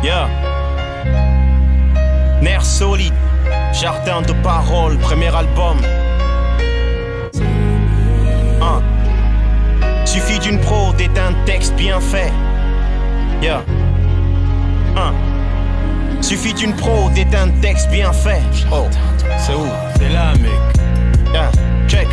Yeah. Nerf solide, jardin de paroles, premier album. Suffit d'une prod et d'un texte bien fait. Yeah. Suffit d'une prod et d'un texte bien fait. Oh, c'est où? C'est là, mec. Yeah. Check.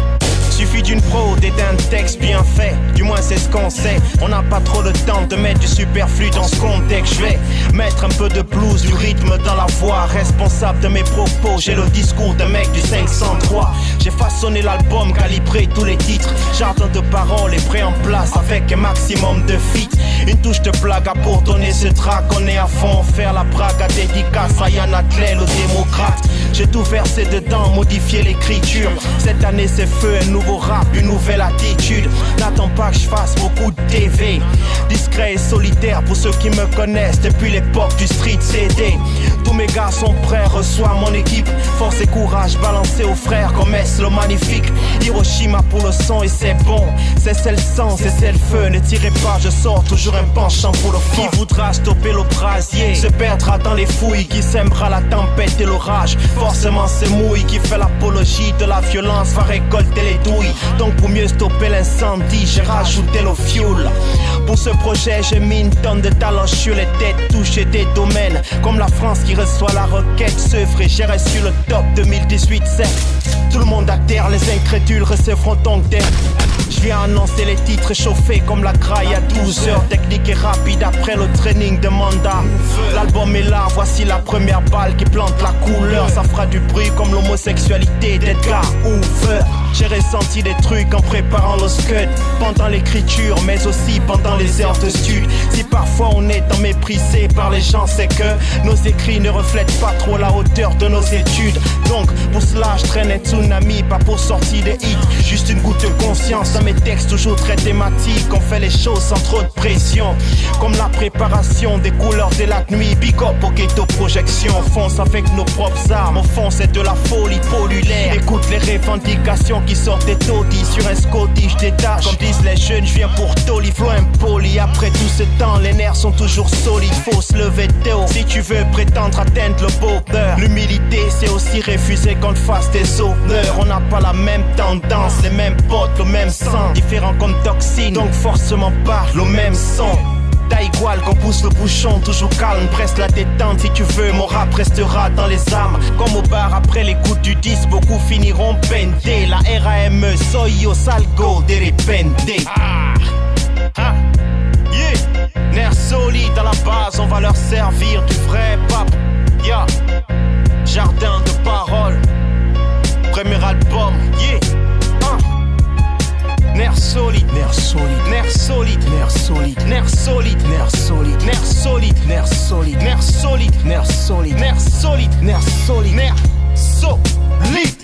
Suffit d'une prod et d'un texte bien fait. Du moins c'est ce qu'on sait. On n'a pas trop le temps de mettre du superflu dans ce contexte. Je vais mettre un peu de blues, du rythme dans la voix. Responsable de mes propos, j'ai le discours d'un mec du 503. J'ai façonné l'album, calibré tous les titres. Jardin de paroles est prêt en place avec un maximum de feats. Une touche de blague à pour donner ce track. On est à fond, faire la brague à dédicace à Yann Atlel, aux démocrates. J'ai tout versé dedans, modifié l'écriture. Cette année c'est feu, un nouveau rap, une nouvelle attitude. N'attends pas que je fasse beaucoup de TV. Discret et solitaire pour ceux qui me connaissent depuis l'époque du street CD. Tous mes gars sont prêts, reçois mon équipe. Force et courage balancés aux frères comme S le magnifique. Hiroshima pour le son et c'est bon. C'est le sang, c'est le feu. Ne tirez pas, je sors toujours un penchant pour le fond. Qui voudra stopper le brasier se perdra dans les fouilles. Qui sèmera la tempête et l'orage, forcément c'est mouille. Qui fait l'apologie de la violence va récolter les douilles. Donc pour mieux stopper l'incendie, j'ai rajouté le fuel. Pour ce projet j'ai mis une tonne de talent sur les têtes. Toucher des domaines comme la France qui reçoit la requête. Sevré, j'ai reçu le top 2018-7. Tout le monde à terre, les incrédules recevront donc d'air. Je viens annoncer les titres chauffés comme la graille à 12 heures. Technique et rapide après le training de mandat. L'album est là, voici la première balle qui plante la couleur. Ça fera du bruit comme l'homosexualité d'Edgar Hoover. J'ai ressenti des trucs en préparant le scud. Pendant l'écriture mais aussi pendant les heures de stud. Si parfois on est méprisé par les gens, c'est que nos écrits ne reflètent pas trop la hauteur de nos études. Donc pour cela je traîne un tsunami, pas pour sortir des hits. Juste une goutte de conscience dans mes textes toujours très thématiques. On fait les choses sans trop de pression, comme la préparation des couleurs de la nuit. Big up au ghetto projection. On fonce avec nos propres armes, au fond c'est de la folie polulaire. Écoute les revendications qui sortent des taudis. Sur un Scotty je détache. Comme disent les jeunes, je viens pour Toli. Flow impoli, après tout ce temps les nerfs sont toujours solides. Faut se lever tôt si tu veux prétendre atteindre le bonheur. L'humilité c'est aussi refuser qu'on te fasse des honneurs. On n'a pas la même tendance, les mêmes potes, le même sang. Différent comme toxine, donc forcément pas le même son. T'as igual qu'on pousse le bouchon, toujours calme, presse la détente si tu veux. Mon rap restera dans les âmes, comme au bar après l'écoute du disque. Beaucoup finiront pendés, la RAME, soy yo salgo de repente. Yeah, nerf solide à la base, on va leur servir du vrai pap. Yeah, jardin de paroles, premier album. Yeah. Nerf solide, nerf solide, nerf solide, nerf solide, nerf solide, nerf solide, nerf solide, nerf solide, nerf solide, nerf solide, nerf solide, nerf solide, nerf solide.